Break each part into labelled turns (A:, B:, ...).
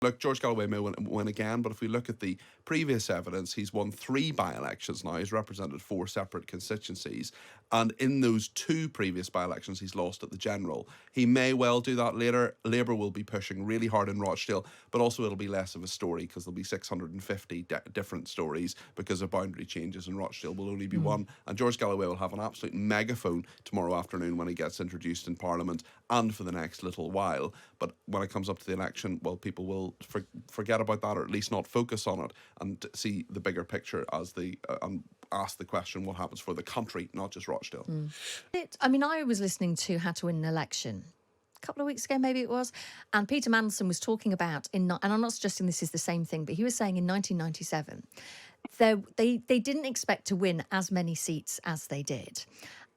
A: Look, George Galloway may win again, but if we look at the previous evidence, he's won 3 by-elections now. He's represented 4 separate constituencies. And in those 2 previous by-elections, he's lost at the general. He may well do that later. Labour will be pushing really hard in Rochdale, but also it'll be less of a story because there'll be 650 different stories because of boundary changes, and Rochdale will only be one. And George Galloway will have an absolute megaphone tomorrow afternoon when he gets introduced in Parliament and for the next little while. But when it comes up to the election, well, people will forget about that, or at least not focus on it, and see the bigger picture as ask the question, what happens for the country, not just Rochdale.
B: I was listening to How to Win an Election a couple of weeks ago, maybe it was, and Peter Mandelson was talking about, and I'm not suggesting this is the same thing, but he was saying in 1997, they didn't expect to win as many seats as they did.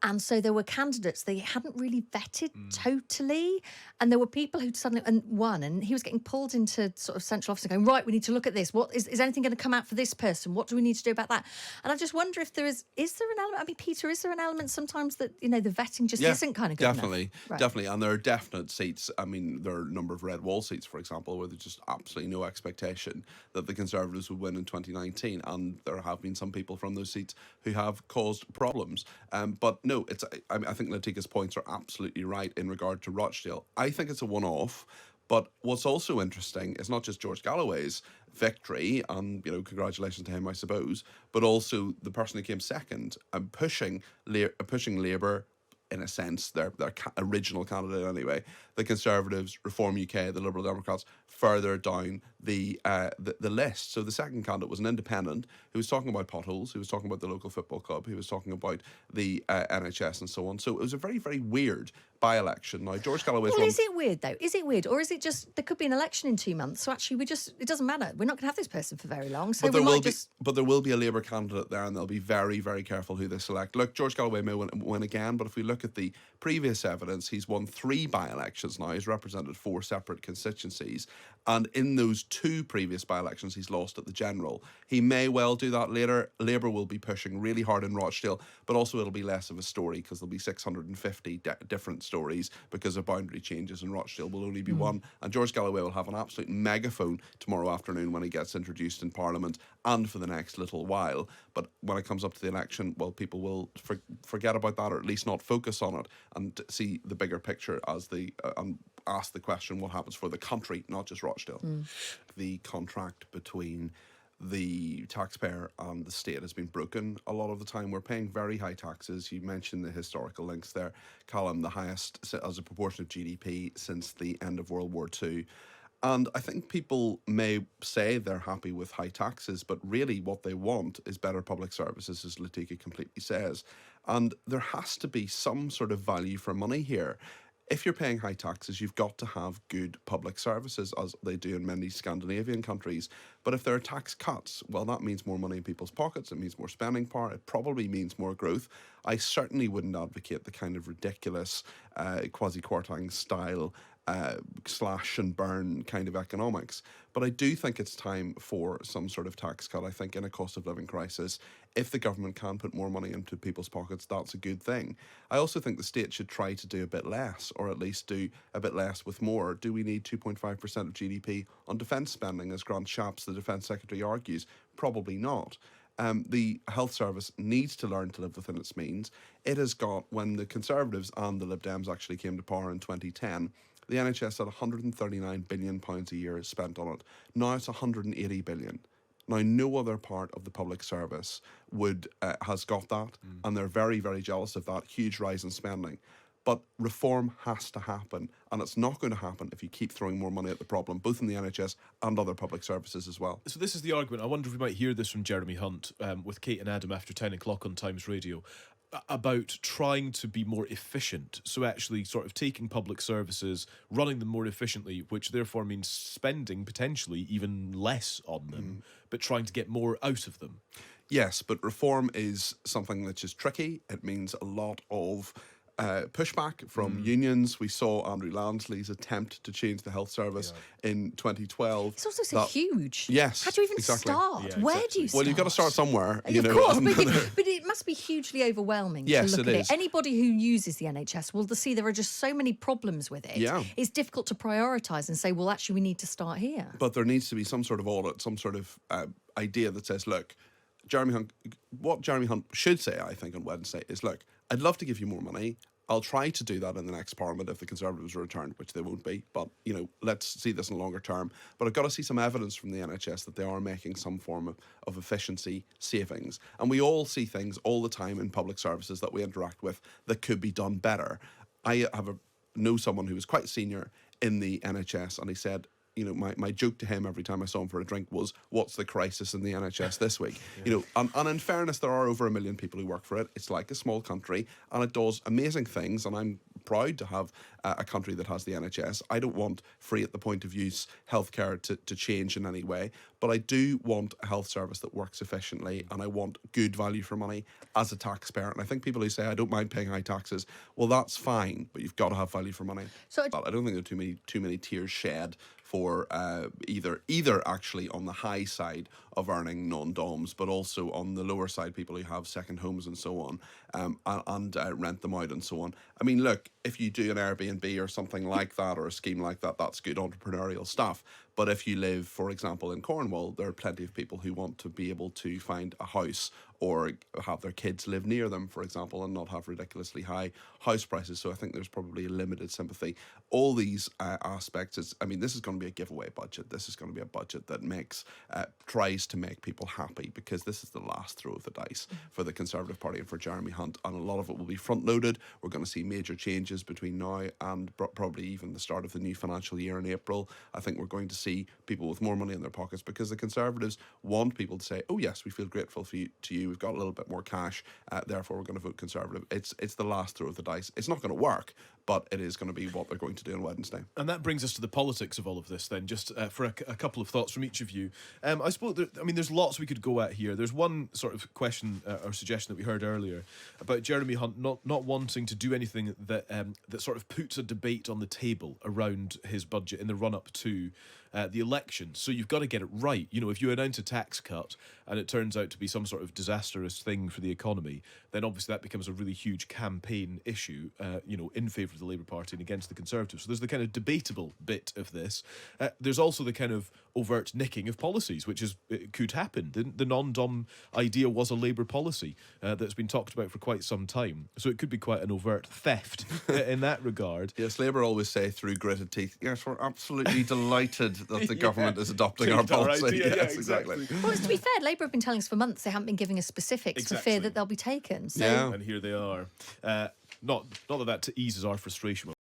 B: And so there were candidates they hadn't really vetted totally. And there were people who suddenly won. And he was getting pulled into sort of central office and going, right, we need to look at this. What is anything going to come out for this person? What do we need to do about that? And I just wonder if there is there an element? I mean, Peter, is there an element sometimes that, the vetting just isn't kind of good
A: definitely,
B: enough? Right.
A: Definitely. And there are definite seats. I mean, there are a number of red wall seats, for example, where there's just absolutely no expectation that the Conservatives would win in 2019. And there have been some people from those seats who have caused problems. But no, I think Letika's points are absolutely right in regard to Rochdale. I think it's a one-off, but what's also interesting is not just George Galloway's victory, and congratulations to him, I suppose, but also the person who came second and pushing Labour. In a sense, their original candidate anyway, the Conservatives, Reform UK, the Liberal Democrats, further down the list. So the second candidate was an independent who was talking about potholes, who was talking about the local football club, who was talking about the NHS and so on. So it was a very, very weird by-election. Now, George Galloway's
B: Well, is it weird, though? Is it weird? Or is it just, there could be an election in 2 months, so actually it doesn't matter. We're not going to have this person for very long, so
A: But there will be a Labour candidate there, and they'll be very, very careful who they select. Look, George Galloway may win again, but if we look at the previous evidence, he's won 3 by-elections now. He's represented 4 separate constituencies. And in those 2 previous by-elections, he's lost at the general. He may well do that later. Labour will be pushing really hard in Rochdale, but also it'll be less of a story because there'll be 650 different stories because of boundary changes, and Rochdale will only be one. And George Galloway will have an absolute megaphone tomorrow afternoon when he gets introduced in Parliament and for the next little while. But when it comes up to the election, well, people will forget about that, or at least not focus on it, and see the bigger picture as ask the question, what happens for the country, not just Rochdale. The contract between the taxpayer and the state has been broken a lot of the time. We're paying very high taxes. You mentioned the historical links there, Callum, the highest as a proportion of GDP since the end of World War II. And I think people may say they're happy with high taxes, but really what they want is better public services, as Letika completely says. And there has to be some sort of value for money here. If you're paying high taxes, you've got to have good public services, as they do in many Scandinavian countries. But if there are tax cuts, well, that means more money in people's pockets. It means more spending power. It probably means more growth. I certainly wouldn't advocate the kind of ridiculous quasi-Kwarteng style slash and burn kind of economics. But I do think it's time for some sort of tax cut. I think in a cost of living crisis, if the government can put more money into people's pockets, that's a good thing. I also think the state should try to do a bit less, or at least do a bit less with more. Do we need 2.5% of GDP on defence spending, as Grant Shapps, the Defence Secretary, argues? Probably not. The health service needs to learn to live within its means. It has got, when the Conservatives and the Lib Dems actually came to power in 2010, the NHS had £139 billion a year spent on it. Now it's £180 billion. Now, no other part of the public service has got that, and they're very, very jealous of that huge rise in spending. But reform has to happen, and it's not going to happen if you keep throwing more money at the problem, both in the NHS and other public services as well.
C: So this is the argument. I wonder if we might hear this from Jeremy Hunt with Kate and Adam after 10 o'clock on Times Radio, about trying to be more efficient. So actually sort of taking public services, running them more efficiently, which therefore means spending potentially even less on them, but trying to get more out of them.
A: Yes, but reform is something that's just tricky. It means a lot of pushback from unions. We saw Andrew Lansley's attempt to change the health service in 2012.
B: It's also so huge.
A: Yes,
B: How do you even
A: exactly.
B: start?
C: Yeah,
B: Where
C: exactly.
B: do you start?
A: Well, you've got to start somewhere. You
B: Of
A: know.
B: course, but it must be hugely overwhelming
A: Yes,
B: to look
A: it
B: at
A: is.
B: it. Anybody who uses the NHS will see there are just so many problems with it.
A: Yeah.
B: It's difficult to prioritise and say, well, actually, we need to start here.
A: But there needs to be some sort of audit, some sort of idea that says, look, what Jeremy Hunt should say, I think, on Wednesday is, look, I'd love to give you more money. I'll try to do that in the next Parliament if the Conservatives are returned, which they won't be. But, you know, let's see this in the longer term. But I've got to see some evidence from the NHS that they are making some form of efficiency savings. And we all see things all the time in public services that we interact with that could be done better. I know someone who was quite senior in the NHS, and he said, you know, my joke to him every time I saw him for a drink was, what's the crisis in the NHS this week? You know, and in fairness, there are over 1 million people who work for it. It's like a small country, and it does amazing things, and I'm proud to have a country that has the NHS. I don't want free at the point of use healthcare to change in any way, but I do want a health service that works efficiently, and I want good value for money as a taxpayer. And I think people who say, I don't mind paying high taxes, well, that's fine, but you've got to have value for money.
B: So
A: But I don't think there are too many tears shed for either actually on the high side of earning non-doms, but also on the lower side, people who have second homes and so on, and rent them out and so on. I mean, look, if you do an Airbnb or something like that, or a scheme like that, that's good entrepreneurial stuff. But if you live, for example, in Cornwall, there are plenty of people who want to be able to find a house or have their kids live near them, for example, and not have ridiculously high house prices. So I think there's probably a limited sympathy. All these aspects, this is going to be a giveaway budget. This is going to be a budget that tries to make people happy, because this is the last throw of the dice for the Conservative Party and for Jeremy Hunt. And a lot of it will be front-loaded. We're going to see major changes between now and probably even the start of the new financial year in April. I think we're going to see people with more money in their pockets, because the Conservatives want people to say, oh yes, we feel grateful to you, we've got a little bit more cash, therefore we're going to vote Conservative. It's the last throw of the dice. It's not going to work, but it is going to be what they're going to do on Wednesday.
C: And that brings us to the politics of all of this then, just for a couple of thoughts from each of you. I suppose, there's lots we could go at here. There's one sort of question or suggestion that we heard earlier about Jeremy Hunt not wanting to do anything that sort of puts a debate on the table around his budget in the run-up to the election. So you've got to get it right. You know, if you announce a tax cut and it turns out to be some sort of disastrous thing for the economy, then obviously that becomes a really huge campaign issue, in favour of the Labour Party and against the Conservatives. So there's the kind of debatable bit of this. There's also the kind of overt nicking of policies, which it could happen. The non-dom idea was a Labour policy that's been talked about for quite some time. So it could be quite an overt theft in that regard.
A: Yes, Labour always say through gritted teeth, yes, we're absolutely delighted that the government is adopting our policy.
C: Idea,
A: yes, exactly.
B: Well, to be fair, Labour have been telling us for months they haven't been giving us specifics for fear that they'll be taken. So
A: Yeah.
C: And here they are. Not that eases our frustration